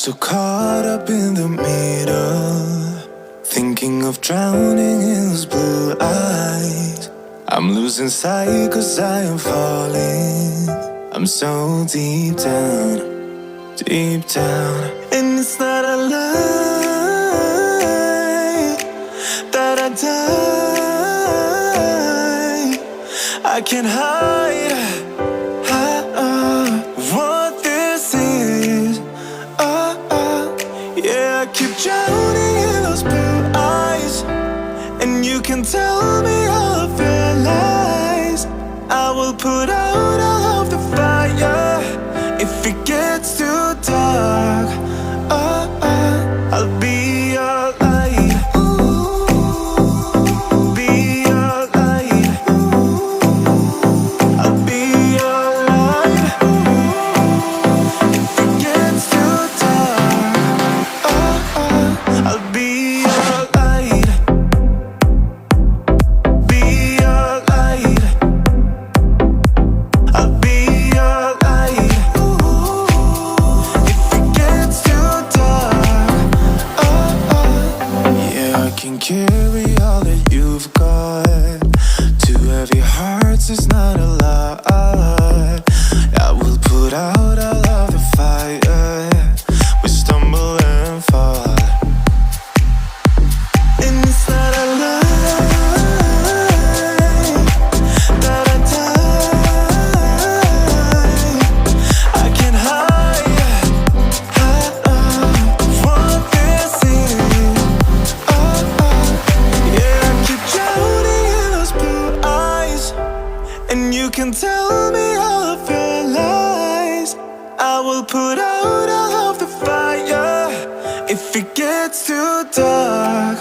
so caught up in the middle, thinking of drowning in those blue eyes. I'm losing sight 'cause I am falling. I'm so deep down, deep down. And it's not a lie that I die. I can't hide what this is. Yeah, I keep drowning in those blue eyes, and you can tell me all of your lies. I will put out all of the fire if it gets too dark. I'll be your light. Be your light. I'll be your light. If it gets too dark, I'll be your light. Be your light. I'll be your light. If it gets too dark, yeah, I can carry all that you've got. Two heavy hearts is not a lot. I will put out all of the fire. We stumble and fall, and it's not a lie that I die. I can't hide what this is. Yeah, I keep drowning in those blue eyes, and you can tell me all of your lies. I will put out all of the fire if it gets too dark.